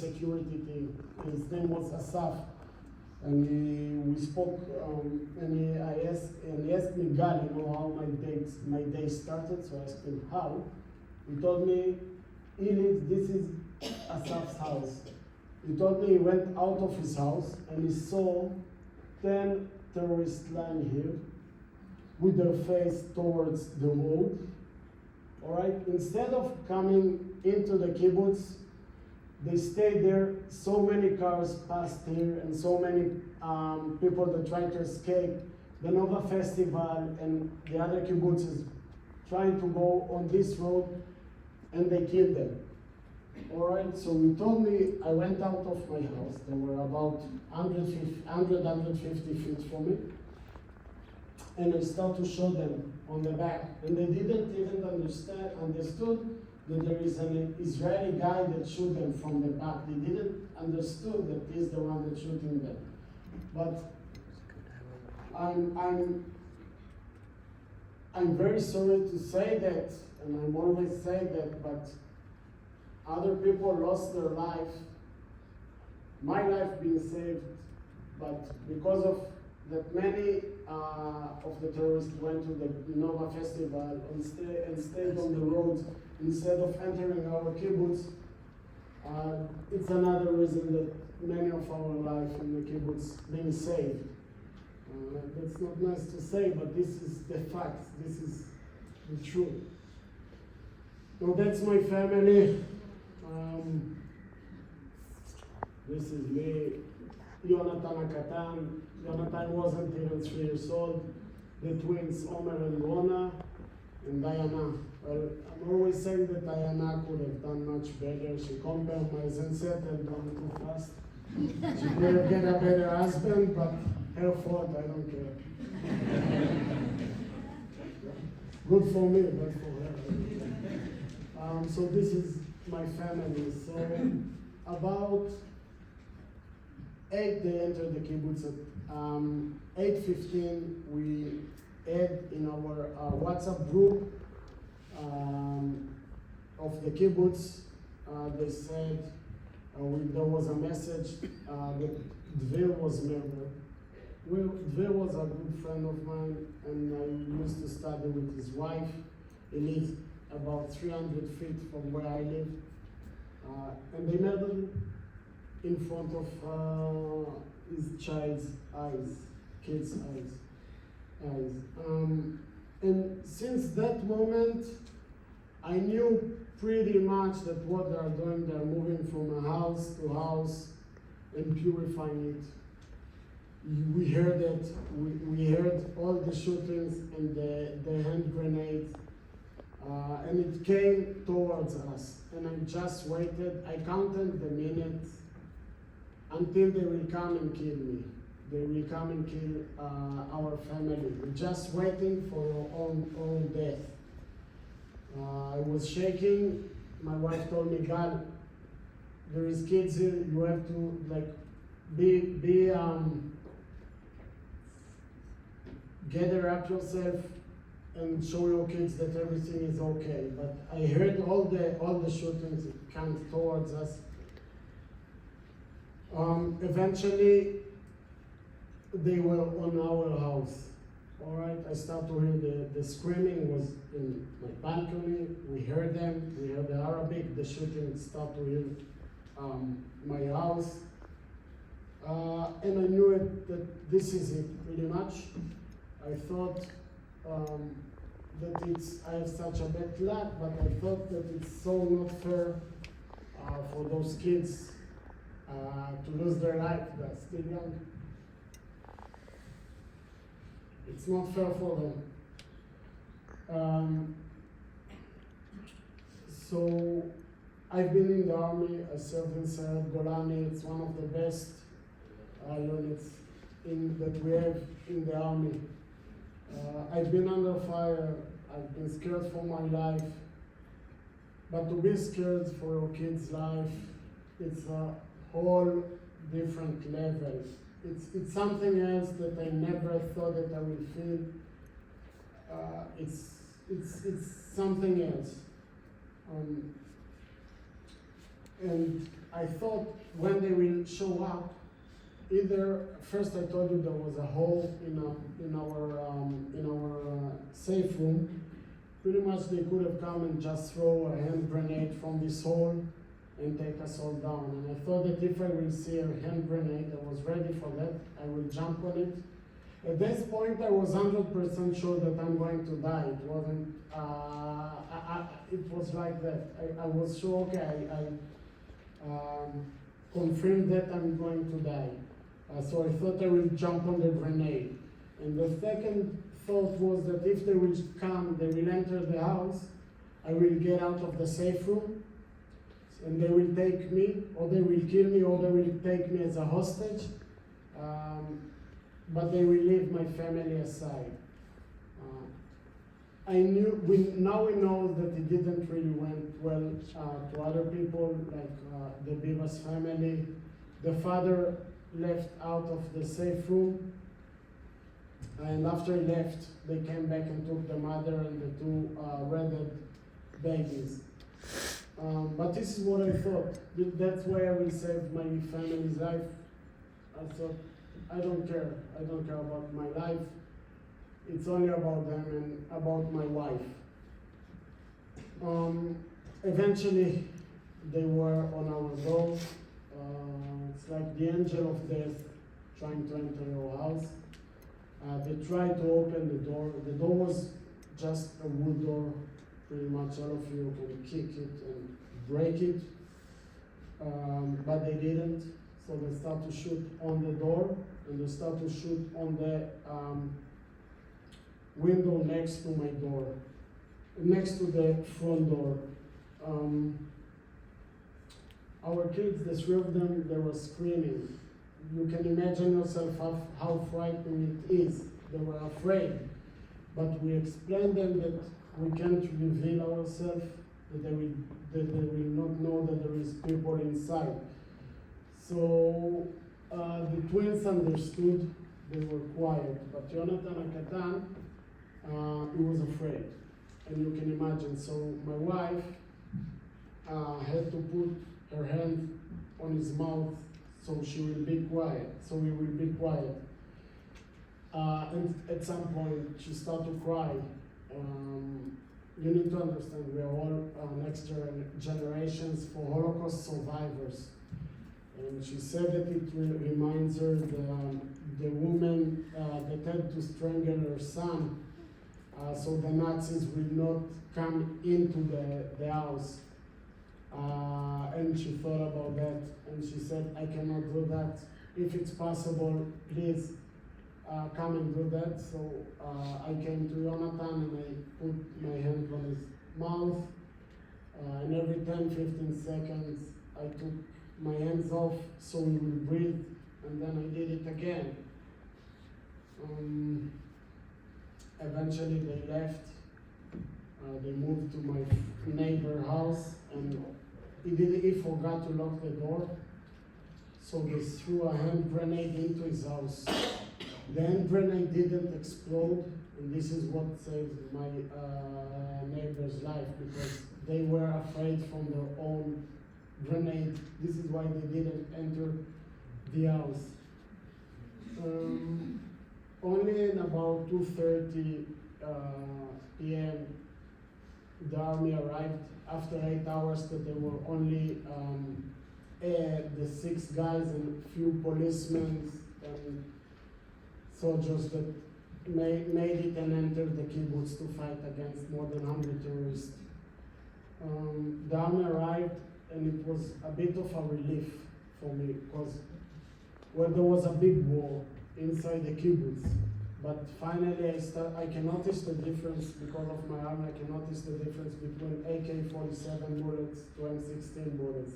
security team. His name was Asaf, and we spoke. He asked me, "Gal, you know how my day started?" So I asked him how. He told me, this is Asaf's house. He told me he went out of his house and he saw 10 terrorists lying here with their face towards the road. All right. Instead of coming into the kibbutz, they stayed there. So many cars passed here, and so many people that tried to escape the Nova Festival and the other kibbutzes trying to go on this road, and they killed them. All right. So he told me I went out of my house. They were about 150 feet from me. And I started to show them on the back. And they didn't even understood that there is an Israeli guy that shoot them from the back. They didn't understood that he's the one that's shooting them. But I'm very sorry to say that, and I'm always say that, but other people lost their life. My life being saved, but because of that many of the terrorists went to the Nova Festival and stayed on the roads instead of entering our kibbutz. It's another reason that many of our life in the kibbutz being saved. That's not nice to say, but this is the fact. This is the truth. So that's my family. This is me, Yonatan Akatan. Yonatan wasn't even 3 years old. The twins, Omer and Rona, and Diana. Well, I'm always saying that Diana could have done much better. She compromised and settled down too fast. She could have get a better husband, but her fault, I don't care. Good for me, but for her. So this is my family. So about 8, they entered the kibbutz. At 8:15, we had in our WhatsApp group of the kibbutz. They said there was a message that Dvir was murdered. Dvir was a good friend of mine, and I used to study with his wife. He lives about 300 feet from where I live. And they murdered him in front of his child's eyes, kid's eyes. And since that moment, I knew pretty much that what they are doing, they're moving from a house to house and purifying it. We heard it, we heard all the shootings and the hand grenades. And it came towards us, and I just waited. I counted the minutes until they will come and kill me. They will come and kill our family. We're just waiting for our own death. I was shaking. My wife told me, "God, there is kids here. You have to gather up yourself and show your kids that everything is okay." But I heard all the shootings come towards us. Eventually, they were on our house. All right, I started to hear the screaming was in my balcony. We heard them. We heard the Arabic. The shooting started to hit my house, and I knew that this is it pretty much. I thought that I have such a bad luck, but I thought that it's so not fair for those kids to lose their life. They're still young. It's not fair for them. So I've been in the army. I served in Sayeret Golani. It's one of the best units that we have in the army. I've been under fire. I've been scared for my life. But to be scared for your kid's life, it's a whole different level. It's something else that I never thought that I would feel. It's something else. And I thought when they will show up, either first I told you there was a hole in our safe room. Pretty much they could have come and just throw a hand grenade from this hole and take us all down. And I thought that if I will see a hand grenade, I was ready for that, I will jump on it. At this point, I was 100% sure that I'm going to die. It wasn't, it was like that. I was sure, okay, I confirmed that I'm going to die. So I thought I will jump on the grenade. And the second thought was that if they will come, they will enter the house, I will get out of the safe room, and they will take me, or they will kill me, or they will take me as a hostage. But they will leave my family aside. Now we know that it didn't really went well to other people, like the Bivas family. The father left out of the safe room, and after he left, they came back and took the mother and the two redhead babies. But this is what I thought. That's why I will save my family's life. I thought, I don't care. I don't care about my life. It's only about them and about my wife. Eventually, they were on our door. It's like the angel of death trying to enter your house. They tried to open the door. The door was just a wood door. Pretty much all of you can kick it and break it. But they didn't. So they start to shoot on the door, and they start to shoot on the window next to my door, next to the front door. Our kids, the three of them, they were screaming. You can imagine yourself how frightening it is. They were afraid. But we explained them that we can't reveal ourselves, that they will not know that there is people inside. So the twins understood, they were quiet, but Jonathan Akatan, he was afraid, and you can imagine. So my wife had to put her hand on his mouth so she will be quiet, so we will be quiet. And at some point, she started to cry. You need to understand, we are all next generations for Holocaust survivors. And she said that it reminds her the woman that had to strangle her son, so the Nazis will not come into the house. And she thought about that, and she said, I cannot do that. If it's possible, please come and do that. So I came to Jonathan and I put my hand on his mouth, and every 10-15 seconds I took my hands off so he will breathe, and then I did it again. Eventually they left. They moved to my neighbor house, and he forgot to lock the door, so they threw a hand grenade into his house. The hand grenade didn't explode, and this is what saved my neighbor's life, because they were afraid from their own grenade. This is why they didn't enter the house. Only in about 2:30 p.m. the army arrived. After 8 hours that there were only the 6 guys and a few policemen and soldiers that made it and entered the kibbutz to fight against more than 100 terrorists. The army arrived, and it was a bit of a relief for me, because there was a big war inside the kibbutz. But finally I can notice the difference, because of my army, I can notice the difference between AK-47 bullets to M16 bullets.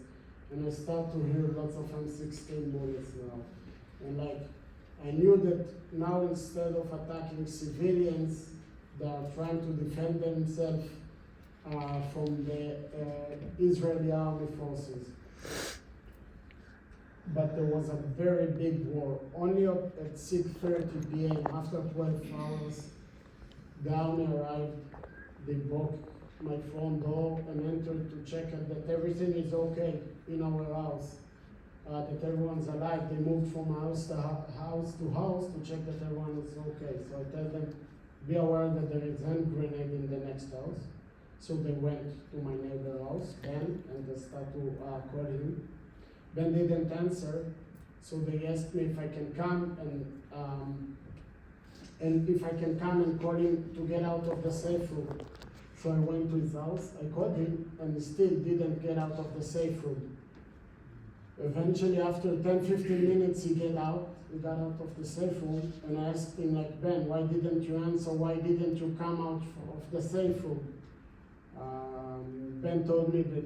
And I start to hear lots of M16 bullets now. And I knew that now, instead of attacking civilians, they are trying to defend themselves from the Israeli army forces. But there was a very big war. Only at 6:30 p.m., after 12 hours, the army arrived. They broke my front door and entered to check that everything is okay in our house, that everyone's alive. They moved from house to house to check that everyone is okay. So I tell them, be aware that there is a hand grenade in the next house. So they went to my neighbor's house, Ben, and they start to call him. Ben didn't answer, so they asked me if I can come and if I can come and call him to get out of the safe room. So I went to his house, I called him, and he still didn't get out of the safe room. Eventually, after 10-15 minutes, he got out of the safe room, and I asked him, like, Ben, why didn't you answer? Why didn't you come out of the safe room? Ben told me that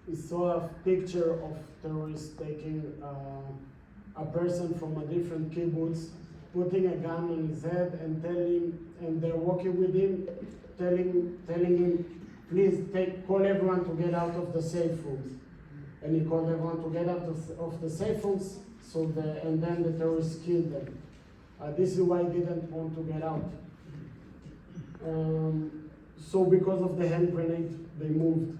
he saw a picture of terrorists taking a person from a different kibbutz, putting a gun on his head and and they're walking with him, telling him, please call everyone to get out of the safe rooms. And he called everyone to get out of the safe rooms, and then the terrorists killed them. This is why I didn't want to get out. So because of the hand grenade, they moved.